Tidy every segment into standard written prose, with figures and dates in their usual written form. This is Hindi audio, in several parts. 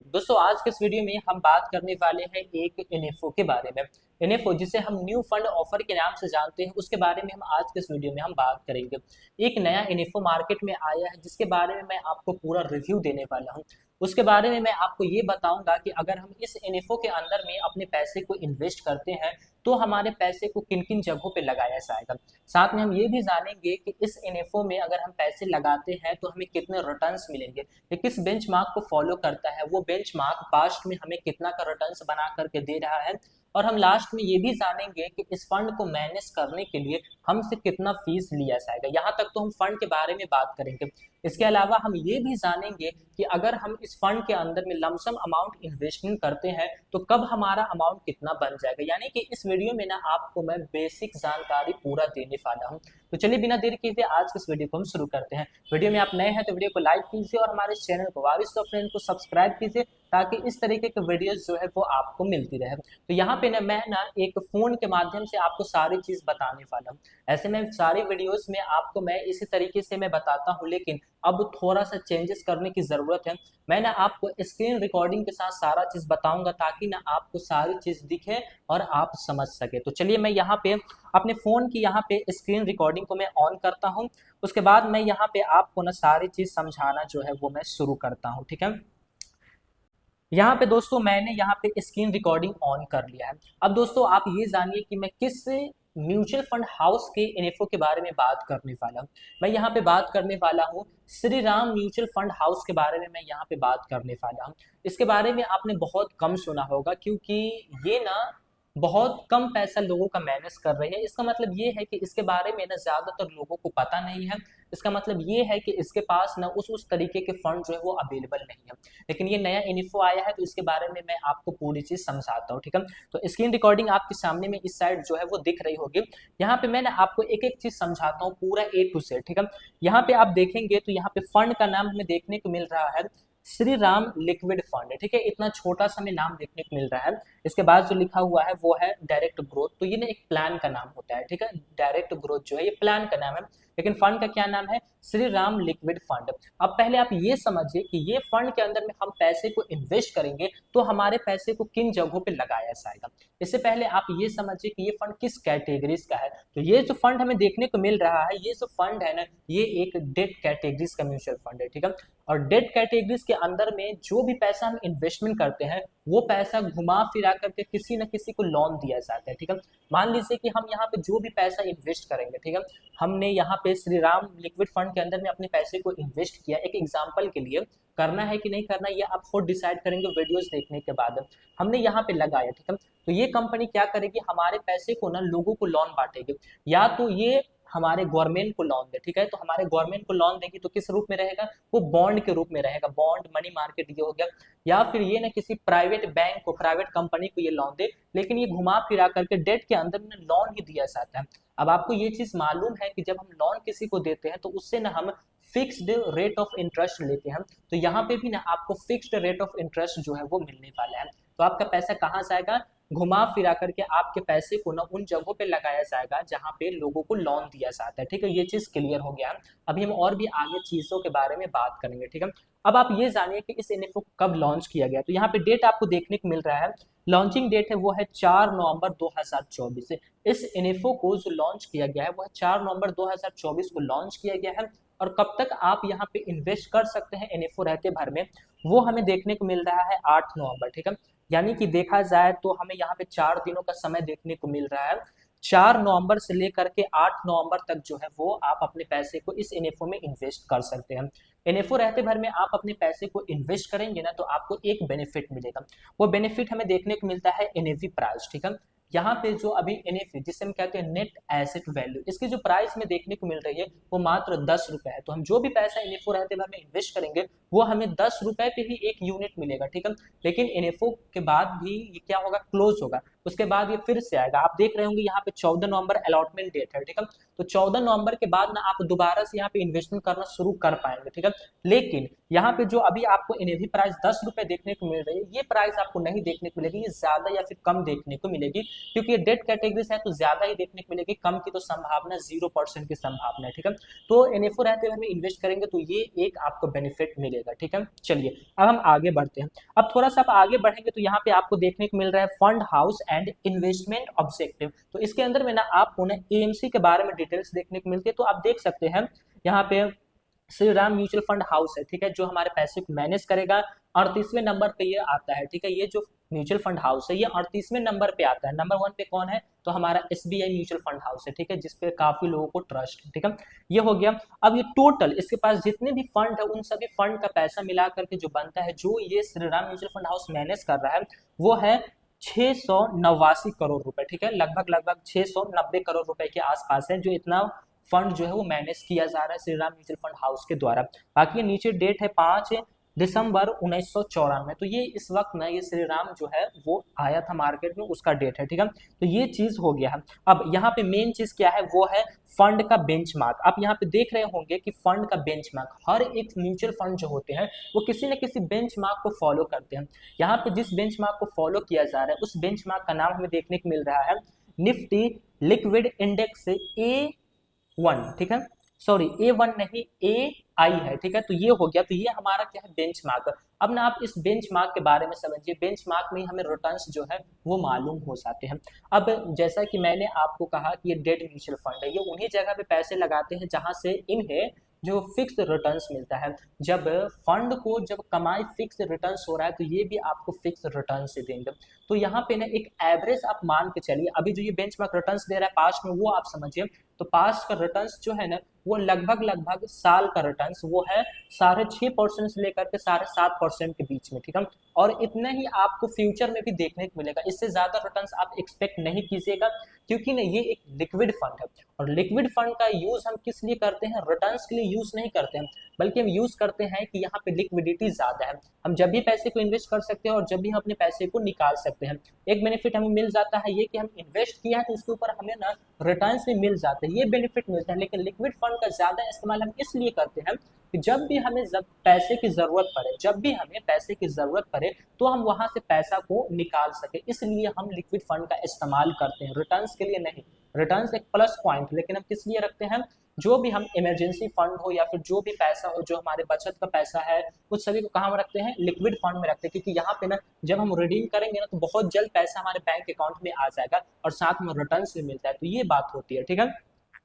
दोस्तों आज के इस वीडियो में हम बात करने वाले हैं एक एनएफओ के बारे में। एनएफओ जिसे हम न्यू फंड ऑफर के नाम से जानते हैं, उसके बारे में हम आज के इस वीडियो में हम बात करेंगे। एक नया एनएफओ मार्केट में आया है जिसके बारे में मैं आपको पूरा रिव्यू देने वाला हूं। उसके बारे में मैं आपको ये बताऊंगा कि अगर हम इस एनएफओ के अंदर में अपने पैसे को इन्वेस्ट करते हैं तो हमारे पैसे को किन किन जगहों पे लगाया जाएगा। साथ में हम ये भी जानेंगे कि इस एनएफओ में अगर हम पैसे लगाते हैं तो हमें कितने रिटर्न्स मिलेंगे, ये किस बेंचमार्क को फॉलो करता है, वो बेंचमार्क पास्ट में हमें कितना का रिटर्न्स बना करके दे रहा है। और हम लास्ट में ये भी जानेंगे कि इस फंड को मैनेज करने के लिए हमसे कितना फीस लिया जाएगा। यहाँ तक तो हम फंड के बारे में बात करेंगे। इसके अलावा हम ये भी जानेंगे कि अगर हम इस फंड के अंदर में लमसम अमाउंट इन्वेस्टमेंट करते हैं तो कब हमारा अमाउंट कितना बन जाएगा। यानी कि इस वीडियो में ना आपको मैं बेसिक जानकारी पूरा देने वाला हूँ। तो चलिए बिना देर किए आज के इस वीडियो को हम शुरू करते हैं। वीडियो में आप नए हैं तो वीडियो को लाइक कीजिए और हमारे चैनल को वारिस ऑफ फ्रेंड को सब्सक्राइब कीजिए ताकि इस तरीके के वीडियोस जो है वो आपको मिलती रहे। तो यहाँ पे ना मैं एक फोन के माध्यम से आपको सारी चीज बताने वाला हूँ। ऐसे में सारी वीडियोस में आपको मैं इसी तरीके से मैं बताता हूँ, लेकिन अब थोड़ा सा चेंजेस करने की जरूरत है। मैं ना आपको स्क्रीन रिकॉर्डिंग के साथ सारा चीज बताऊंगा ताकि ना आपको सारी चीज दिखे और आप समझ सके। तो चलिए मैं यहाँ पे अपने फोन की यहाँ पे स्क्रीन रिकॉर्डिंग को मैं ऑन करता हूँ। उसके बाद मैं यहाँ पे आपको ना सारी चीज समझाना जो है वो मैं शुरू करता हूँ। ठीक है, यहाँ पे दोस्तों मैंने यहाँ पे स्क्रीन रिकॉर्डिंग ऑन कर लिया है। अब दोस्तों आप ये जानिए कि मैं किस म्यूचुअल फंड हाउस के इन्फो के बारे में बात करने वाला हूँ। मैं यहाँ पे बात करने वाला हूँ Shri Ram mutual fund house के बारे में। मैं यहाँ पे बात करने वाला हूँ। इसके बारे में आपने बहुत कम सुना होगा क्योंकि ये ना बहुत कम पैसा लोगों का मैनेज कर रही है। इसका मतलब ये है कि इसके बारे में ना ज्यादातर लोगों को पता नहीं है। इसका मतलब ये है कि इसके पास ना उस तरीके के फंड जो है वो अवेलेबल नहीं है। लेकिन ये नया इन्फो आया है तो इसके बारे में मैं आपको पूरी चीज समझाता हूँ। ठीक है, तो स्क्रीन रिकॉर्डिंग आपके सामने में इस साइड जो है वो दिख रही होगी। यहाँ पे मैं ना आपको एक एक चीज समझाता हूँ पूरा ए टू जेड। ठीक है, यहाँ पे आप देखेंगे तो यहाँ पे फंड का नाम हमें देखने को मिल रहा है श्री राम लिक्विड फंड। ठीक है, इतना छोटा सा हमें नाम देखने को मिल रहा है। इसके बाद जो लिखा हुआ है वो है डायरेक्ट ग्रोथ। तो ये ना एक प्लान का नाम होता है। ठीक है, डायरेक्ट ग्रोथ जो है ये प्लान का नाम है, लेकिन फंड का क्या नाम है? Shri Ram liquid fund. अब पहले आप ये समझिए कि ये फंड के अंदर में हम पैसे को इन्वेस्ट करेंगे तो हमारे पैसे को किन जगहों पे लगाया जाएगा। इससे पहले आप ये समझिए कि ये फंड किस कैटेगरीज का है। तो ये जो फंड हमें देखने को मिल रहा है, ये जो फंड है ना, ये एक डेट कैटेगरीज का म्यूचुअल फंड है। ठीक है, और डेट कैटेगरीज के अंदर में जो भी पैसा हम इन्वेस्टमेंट करते हैं वो पैसा घुमा फिरा करके किसी न किसी को लोन दिया जाता है। ठीक है, मान लीजिए कि हम यहाँ पे जो भी पैसा इन्वेस्ट करेंगे, ठीक है, हमने यहाँ पे श्री राम लिक्विड फंड के अंदर में अपने पैसे को इन्वेस्ट किया। एक एग्जांपल के लिए, करना है कि नहीं करना ये आप खुद डिसाइड करेंगे वीडियोस देखने के बाद। हमने यहाँ पे लगाया, ठीक है, तो ये कंपनी क्या करेगी, हमारे पैसे को ना लोगों को लोन बांटेगी। या तो ये हमारे गवर्नमेंट को लोन दे, ठीक है, तो हमारे गवर्नमेंट को लोन देगी तो किस रूप में रहेगा, वो बॉन्ड के रूप में रहेगा। बॉन्ड, मनी मार्केट ये हो गया। या फिर ये ना किसी प्राइवेट बैंक को, प्राइवेट कंपनी को ये लोन दे, लेकिन ये घुमा फिरा करके डेट के अंदर में लोन ही दिया जाता है। अब आपको ये चीज मालूम है कि जब हम लोन किसी को देते हैं तो उससे ना हम फिक्स्ड रेट ऑफ इंटरेस्ट लेते हैं। तो यहाँ पे भी ना आपको फिक्स्ड रेट ऑफ इंटरेस्ट जो है वो मिलने वाला है। तो आपका पैसा कहाँ जाएगा, घुमा फिरा करके आपके पैसे को ना उन जगहों पे लगाया जाएगा जहां पे लोगों को लोन दिया जाता है। ठीक है, ये चीज क्लियर हो गया। अभी हम और भी आगे चीजों के बारे में बात करेंगे। ठीक है, अब आप ये जानिए कि इस इन्फो को कब लॉन्च किया गया। तो यहाँ पे डेट आपको देखने को मिल रहा है, लॉन्चिंग डेट है वो है 4 नवंबर 2024। इस इन्फो को जो लॉन्च किया गया है वो है 4 नवंबर 2024 को लॉन्च किया गया है। और कब तक आप यहाँ पे इन्वेस्ट कर सकते हैं इन्फो रहते भर में, वो हमें देखने को मिल रहा है 8 नवंबर। ठीक है, यानी कि देखा जाए तो हमें यहाँ पे 4 दिनों का समय देखने को मिल रहा है। 4 नवंबर से लेकर के 8 नवंबर तक जो है वो आप अपने पैसे को इस इन्फो में इन्वेस्ट कर सकते हैं। इन्फो रहते भर में आप अपने पैसे को इन्वेस्ट करेंगे ना तो आपको एक बेनिफिट मिलेगा। वो बेनिफिट हमें देखने को मिलता है एनएवी प्राइस। ठीक है, यहाँ पे जो अभी एनएवी जिसे हम कहते हैं नेट एसेट वैल्यू, इसकी जो प्राइस में देखने को मिल रही है वो मात्र 10 रुपए है। तो हम जो भी पैसा एनएफओ रहते भर में इन्वेस्ट करेंगे वो हमें 10 रुपए पे ही एक यूनिट मिलेगा। ठीक है, लेकिन एनएफओ के बाद भी ये क्या होगा, क्लोज होगा। उसके बाद ये फिर से आएगा। आप देख रहे होंगे यहाँ पे 14 नवंबर अलॉटमेंट डेट है, ठीक है। तो 14 नवंबर के बाद ना आप दोबारा से यहाँ पे इन्वेस्टमेंट करना शुरू कर पाएंगे, ठीक है। लेकिन यहाँ पे जो अभी आपको एनएवी प्राइस 10 रुपए देखने को मिल रही है, ये प्राइस आपको नहीं देखने को मिलेगी, ये ज्यादा या फिर कम देखने को मिलेगी, क्योंकि ये डेट कैटेगरी है तो ज्यादा ही देखने को मिलेगी, कम की तो संभावना 0% की संभावना है, ठीक है। तो एनएफओ रहते हुए हम इन्वेस्ट करेंगे तो ये एक आपको बेनिफिट मिलेगा, ठीक है। चलिए अब हम आगे बढ़ते हैं। अब थोड़ा सा आप आगे बढ़ेंगे तो यहाँ पे आपको देखने को मिल रहा है fund house and investment objective. तो इसके अंदर में ना आपको ना एएमसी के बारे में डिटेल्स देखने को मिलती है। तो आप देख सकते हैं यहाँ पे Shri Ram mutual fund house है, ठीक है, जो हमारे पैसे को मैनेज करेगा। 38वें नंबर पे ये आता है, ठीक है। ये जो म्यूचुअल फंड हाउस है ये 38वें नंबर पे आता है। नंबर 1 पे कौन है? तो हमारा एसबीआई म्यूचुअल फंड हाउस है, ठीक है, जिसपे काफी लोगों को ट्रस्ट है, ठीक है। ये हो गया। अब ये टोटल इसके पास जितने भी फंड है उन सभी फंड का पैसा मिला करके जो बनता है, जो ये Shri Ram mutual fund house manage कर रहा है, वो है 689 करोड़ रुपए, ठीक है। लगभग 690 करोड़ रुपए के आसपास है जो इतना फंड जो है वो मैनेज किया जा रहा है Shri Ram mutual fund house के द्वारा। बाकी नीचे डेट है 5 दिसंबर 1994। तो ये इस वक्त ना ये श्री राम जो है वो आया था मार्केट में, उसका डेट है, ठीक है। तो ये चीज हो गया है। अब यहाँ पे मेन चीज क्या है? वो है फंड का बेंचमार्क। आप यहाँ पे देख रहे होंगे कि फंड का बेंचमार्क, हर एक म्यूचुअल फंड जो होते हैं वो किसी न किसी बेंचमार्क को फॉलो करते हैं। यहाँ पे जिस बेंचमार्क को फॉलो किया जा रहा है उस बेंचमार्क का नाम हमें देखने को मिल रहा है निफ्टी लिक्विड इंडेक्स A1, ठीक है। सॉरी A1 नहीं, AI है, ठीक है। तो ये हो गया। तो ये हमारा क्या है? बेंचमार्क। अब ना आप इस बेंचमार्क के बारे में समझिए। बेंचमार्क में हमें रिटर्न्स जो है वो मालूम हो जाते हैं। अब जैसा कि मैंने आपको कहा कि ये डेट म्यूचुअल फंड है, ये उन्हीं जगह पे पैसे लगाते हैं जहां से इन्हें जो फिक्स रिटर्न्स मिलता है। जब फंड को जब कमाई फिक्स रिटर्न्स हो रहा है तो ये भी आपको फिक्स रिटर्न्स से देंगे। तो यहाँ पे ना एक एवरेज आप मान के चलिए। अभी जो ये बेंचमार्क रिटर्न्स दे रहा है पास्ट में, वो आप समझिए। तो पास्ट का रिटर्न्स जो है ना वो लगभग साल का रिटर्न्स वो है 6.5% से लेकर के 7.5% के बीच में, ठीक है। और इतना ही आपको फ्यूचर में भी देखने को मिलेगा। इससे ज्यादा रिटर्न्स आप एक्सपेक्ट नहीं कीजिएगा, क्योंकि ना ये एक लिक्विड फंड है। और लिक्विड फंड का यूज हम किस लिए करते हैं? रिटर्न्स के लिए यूज नहीं करते हैं, बल्कि हम यूज करते हैं कि यहाँ पे लिक्विडिटी ज्यादा है। हम जब भी पैसे को इन्वेस्ट कर सकते हैं और जब भी हम अपने पैसे को निकाल सकते हैं। एक बेनिफिट हमें मिल जाता है ये कि हम इन्वेस्ट किया है तो उसके ऊपर हमें ना रिटर्न्स भी मिल जाते हैं, ये बेनिफिट मिलता है। लेकिन लिक्विड फंड का ज्यादा इस्तेमाल हम इसलिए करते हैं कि जब भी हमें पैसे की जरूरत पड़े, जब भी हमें पैसे की जरूरत पड़े तो हम वहां से पैसा को निकाल सके, इसलिए हम लिक्विड फंड का इस्तेमाल करते हैं, रिटर्न्स के लिए नहीं। रिटर्न्स एक प्लस पॉइंट, लेकिन हम किस लिए रखते हैं? जो भी हम इमरजेंसी फंड हो या फिर जो भी पैसा हो, जो हमारे बचत का पैसा है, उस सभी को कहाँ रखते हैं? लिक्विड फंड में रखते हैं। क्योंकि यहाँ पे ना जब हम रिडीम करेंगे ना तो बहुत जल्द पैसा हमारे बैंक अकाउंट में आ जाएगा और साथ में रिटर्न भी मिलता है। तो ये बात होती है, ठीक है।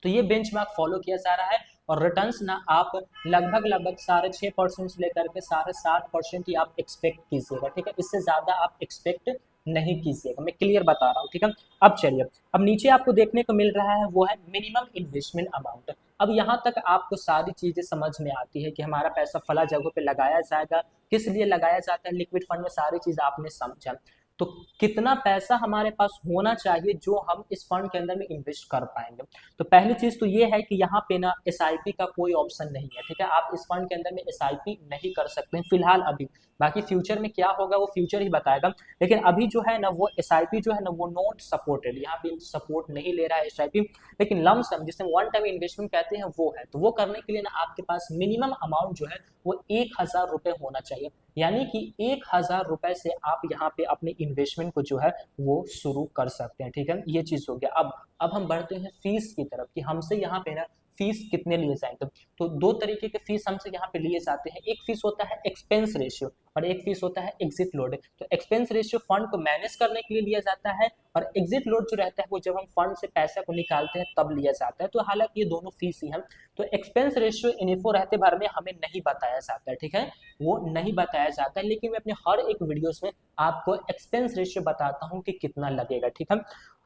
तो ये बेंचमार्क फॉलो किया जा रहा है और रिटर्न्स ना आप लगभग 6.5% से लेकर के 7.5% ही आप एक्सपेक्ट कीजिएगा, ठीक है। इससे ज्यादा आप एक्सपेक्ट नहीं कीजिएगा, मैं क्लियर बता रहा हूँ, ठीक है। अब चलिए, अब नीचे आपको देखने को मिल रहा है वो है मिनिमम इन्वेस्टमेंट अमाउंट। अब यहाँ तक आपको सारी चीजें समझ में आती है कि हमारा पैसा फला जगह पे लगाया जाएगा, किस लिए लगाया जाता है लिक्विड फंड में, सारी चीज आपने समझा। तो कितना पैसा हमारे पास होना चाहिए जो हम इस फंड के अंदर में इन्वेस्ट कर पाएंगे? तो पहली चीज तो ये है कि यहाँ पे ना एसआईपी का कोई ऑप्शन नहीं है, ठीक है। आप इस फंड के अंदर में एसआईपी नहीं कर सकते हैं फिलहाल अभी। बाकी फ्यूचर में क्या होगा वो फ्यूचर ही बताएगा। लेकिन अभी जो है ना वो एसआईपी जो है ना वो नॉट सपोर्टेड, यहाँ पे सपोर्ट नहीं ले रहा है एसआईपी। लेकिन लम सम जिसे वन टाइम इन्वेस्टमेंट कहते हैं वो है। तो वो करने के लिए ना आपके पास मिनिमम अमाउंट जो है वो 1000 रुपए होना चाहिए। यानी कि 1000 रुपए से आप यहाँ पे अपने इन्वेस्टमेंट को जो है वो शुरू कर सकते हैं, ठीक है। ये चीज हो गया। अब हम बढ़ते हैं फीस की तरफ कि हमसे यहाँ पे ना फीस कितने लिए जाएंगे। तो दो तरीके के फीस हमसे यहाँ पे लिए जाते हैं। एक फीस होता है एक्सपेंस रेशियो और एक फीस होता है एग्जिट लोड। तो एक्सपेंस रेशियो फंड को मैनेज करने के लिए लिया जाता है और एग्जिट लोड जो रहता है वो जब हम फंड से पैसा को निकालते हैं तब लिया जाता है। तो हालांकि ये दोनों फीस ही हैं। तो एक्सपेंस रेशियो इन्फो रहते भर में हमें नहीं बताया जाता है, ठीक है, वो नहीं बताया जाता है। लेकिन मैं अपने हर एक वीडियोस में आपको एक्सपेंस रेशियो बताता हूँ कि कितना लगेगा, ठीक है।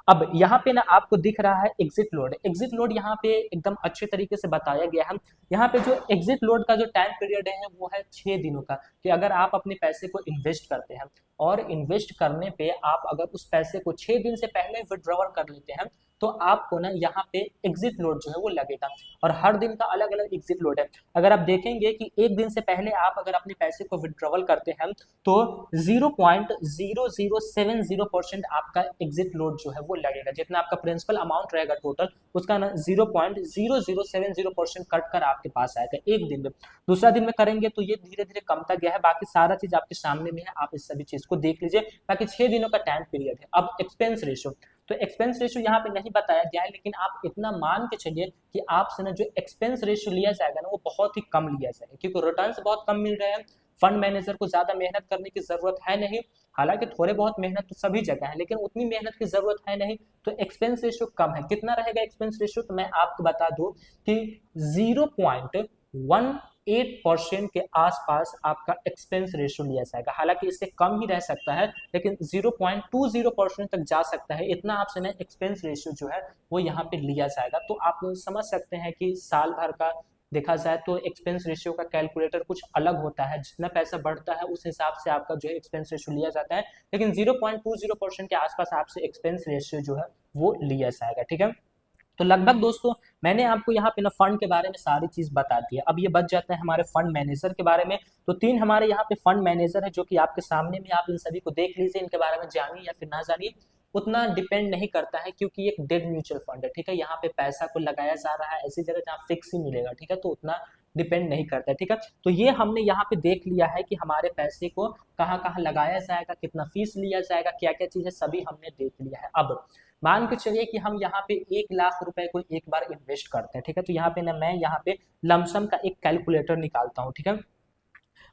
अब यहाँ पे ना आपको दिख रहा है एग्जिट लोड। एग्जिट लोड यहाँ पे एकदम अच्छे तरीके से बताया गया है। यहाँ पे जो एग्जिट लोड का जो टाइम पीरियड है वो है 6 दिनों का। कि अगर आप अपने पैसे को इन्वेस्ट करते हैं और इन्वेस्ट करने पे आप अगर उस पैसे को 6 दिन से पहले विड्रॉवल कर लेते हैं तो आपको ना यहाँ पे एग्जिट लोड जो है वो लगेगा, और हर दिन का अलग अलग एग्जिट लोड है। अगर आप देखेंगे कि एक दिन से पहले आप अगर अपने पैसे को विड्रॉवल करते हैं तो 0.0070% आपका एग्जिट लोड जो है वो लगेगा। जितना आपका प्रिंसिपल अमाउंट रहेगा टोटल, उसका ना 0.0070% कट कर आपके पास आएगा एक दिन में। दूसरा दिन में करेंगे तो ये धीरे धीरे कमता गया है। बाकी सारा चीज आपके सामने में है, आप इस सभी चीज को देख लीजिए। बाकी 6 दिनों का टाइम पीरियड है। अब एक्सपेंस रेशियो, तो एक्सपेंस रेशियो यहाँ पे नहीं बताया गया है, लेकिन आप इतना मान के चलिए कि आपसे ना जो एक्सपेंस रेशियो लिया जाएगा ना वो बहुत ही कम लिया जाएगा, क्योंकि रिटर्न्स बहुत कम मिल रहे हैं। फंड मैनेजर को ज्यादा मेहनत करने की जरूरत है नहीं, हालांकि थोड़े बहुत मेहनत तो सभी जगह है, लेकिन उतनी मेहनत की जरूरत है नहीं, तो एक्सपेंस रेशियो कम है। कितना रहेगा एक्सपेंस रेशियो, तो मैं आपको बता दूं कि 0.18% के आसपास आपका एक्सपेंस रेशियो लिया जाएगा। हालांकि इससे कम ही रह सकता है, लेकिन 0.20% तक जा सकता है। इतना आपसे ना एक्सपेंस रेशियो जो है वो यहाँ पे लिया जाएगा। तो आप समझ सकते हैं कि साल भर का देखा जाए तो एक्सपेंस रेशियो का कैलकुलेटर कुछ अलग होता है। जितना पैसा बढ़ता है उस हिसाब से आपका जो है एक्सपेंस रेशियो लिया जाता है, लेकिन 0.20% के आसपास आपसे एक्सपेंस रेशियो जो है वो लिया जाएगा। ठीक है, तो लगभग दोस्तों मैंने आपको यहाँ पे ना फंड के बारे में सारी चीज बता दी है। अब ये बच जाता है हमारे फंड मैनेजर के बारे में। तो 3 हमारे यहाँ पे फंड मैनेजर है जो कि आपके सामने में, आप इन सभी को देख लीजिए। इनके बारे में जानिए या फिर ना जानिए, उतना डिपेंड नहीं करता है, क्योंकि एक डेड म्यूचुअल फंड है। ठीक है, यहाँ पे पैसा को लगाया जा रहा है ऐसी जगह जहाँ फिक्स ही मिलेगा। ठीक है, तो उतना डिपेंड नहीं करता है। ठीक है, तो ये हमने यहाँ पे देख लिया है कि हमारे पैसे को कहाँ कहाँ लगाया जाएगा, कितना फीस लिया जाएगा, क्या क्या चीजें सभी हमने देख लिया है। अब मान के चलिए कि हम यहाँ पे 1 लाख रुपए को एक बार इन्वेस्ट करते हैं। ठीक है, तो यहाँ पे ना मैं यहाँ पे लमसम का एक कैलकुलेटर निकालता हूँ। ठीक है,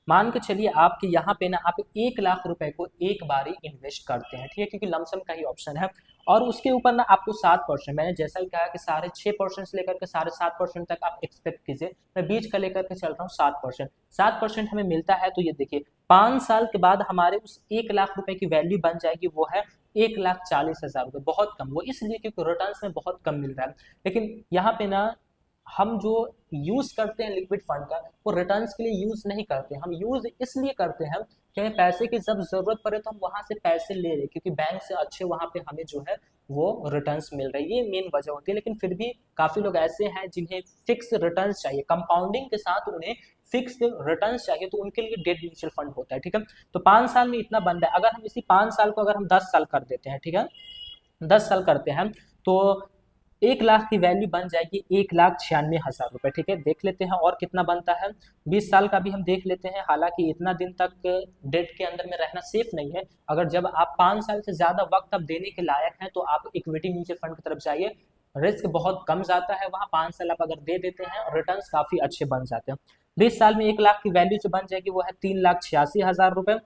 मान के चलिए आपके यहाँ पे ना आप 1 लाख रुपए को एक बार ही इन्वेस्ट करते हैं। ठीक है, क्योंकि लमसम का ही ऑप्शन है, और उसके ऊपर ना आपको 7%, मैंने जैसा ही कहा कि 6.5% से लेकर के 7.5% तक आप एक्सपेक्ट कीजिए। मैं बीच का लेकर के चल रहा हूँ 7%। 7% हमें मिलता है, तो ये देखिए 5 साल के बाद हमारे उस 1 लाख रुपए की वैल्यू बन जाएगी, वो है 1,40,000 रुपए। बहुत कम, वो इसलिए क्योंकि रिटर्न्स में बहुत कम मिल रहा है। लेकिन यहाँ पे ना हम जो यूज करते हैं लिक्विड फंड का, वो रिटर्न्स के लिए यूज नहीं करते। हम यूज इसलिए करते हैं कि हमें पैसे की जब जरूरत पड़े तो हम वहां से पैसे ले रहे, क्योंकि बैंक से अच्छे वहां पे हमें जो है वो रिटर्न्स मिल रही है। ये मेन वजह होती है। लेकिन फिर भी काफी लोग ऐसे हैं जिन्हें फिक्स रिटर्न्स चाहिए, कंपाउंडिंग के साथ उन्हें फिक्स रिटर्न्स चाहिए, तो उनके लिए डेट म्यूचुअल फंड होता है। ठीक है, तो 5 साल में इतना बन रहा है। अगर हम इसी 5 साल को अगर हम 10 साल कर देते हैं, ठीक है, 10 साल करते हैं, तो 1 लाख की वैल्यू बन जाएगी 1,96,000 रुपए। ठीक है, देख लेते हैं और कितना बनता है। 20 साल का भी हम देख लेते हैं। हालांकि इतना दिन तक डेट के अंदर में रहना सेफ नहीं है। अगर जब आप 5 साल से ज्यादा वक्त अब देने के लायक हैं, तो आप इक्विटी म्यूचुअल फंड की तरफ जाइए। रिस्क बहुत कम जाता है वहाँ। 5 साल आप अगर दे देते हैं, रिटर्न काफी अच्छे बन जाते हैं। 20 साल में 1 लाख की वैल्यू जो बन जाएगी वो है 3,86,000 रुपए।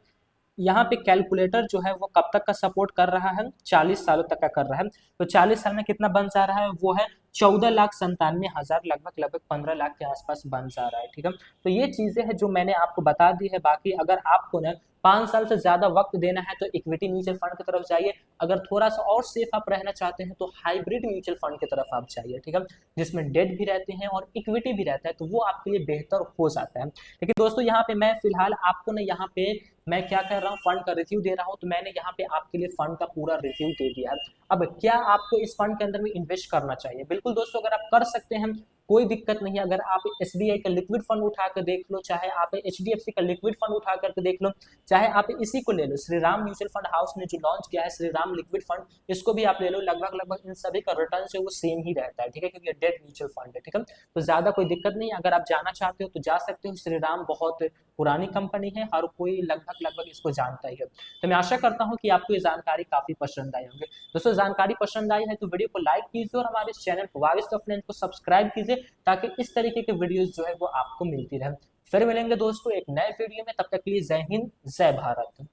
यहाँ पे कैलकुलेटर जो है वो कब तक का सपोर्ट कर रहा है, 40 सालों तक का कर रहा है। तो 40 साल में कितना बन जा रहा है, वो है 14,97,000, लगभग 15 लाख के आसपास बन जा रहा है। ठीक है, तो ये चीजें हैं जो मैंने आपको बता दी है। बाकी अगर आपको ना 5 साल से ज्यादा वक्त देना है तो इक्विटी म्यूचुअल फंड की तरफ जाइए। अगर थोड़ा सा और सेफ आप रहना चाहते हैं तो हाइब्रिड म्यूचुअल फंड की तरफ आप जाइए। ठीक है, जिसमें डेट भी रहते हैं और इक्विटी भी रहता है, तो वो आपके लिए बेहतर हो जाता है। लेकिन दोस्तों यहाँ पे मैं फिलहाल आपको ना यहाँ पे मैं क्या कर रहा हूँ, फंड का रिव्यू दे रहा हूँ। तो मैंने यहाँ पे आपके लिए फंड का पूरा रिव्यू दे दिया है। अब क्या आपको इस फंड के अंदर में इन्वेस्ट करना चाहिए? बिल्कुल दोस्तों, अगर आप कर सकते हैं कोई दिक्कत नहीं है। अगर आप एसबीआई का लिक्विड फंड उठा कर देख लो, चाहे आप एचडीएफसी का लिक्विड फंड उठा करके देख लो, चाहे आप इसी को ले लो, श्रीराम म्यूचुअल फंड हाउस ने जो लॉन्च किया है श्रीराम लिक्विड फंड, इसको भी आप ले लो। लगभग इन सभी का रिटर्न जो है वो सेम ही रहता है। ठीक है, क्योंकि ये डेट म्यूचुअल फंड है। ठीक है, तो ज्यादा कोई दिक्कत नहीं है। अगर आप जाना चाहते हो तो जा सकते हो। श्रीराम बहुत पुरानी कंपनी है, हर कोई लगभग इसको जानता ही है। तो मैं आशा करता हूँ कि आपको ये जानकारी काफी पसंद आई होंगी। दोस्तों जानकारी पसंद आई है तो वीडियो को लाइक कीजिए और हमारे चैनल वारिस ऑफ लैंड को सब्सक्राइब कीजिए, ताकि इस तरीके के वीडियोस जो है वो आपको मिलती रहे। फिर मिलेंगे दोस्तों एक नए वीडियो में, तब तक के लिए जय हिंद, जय भारत।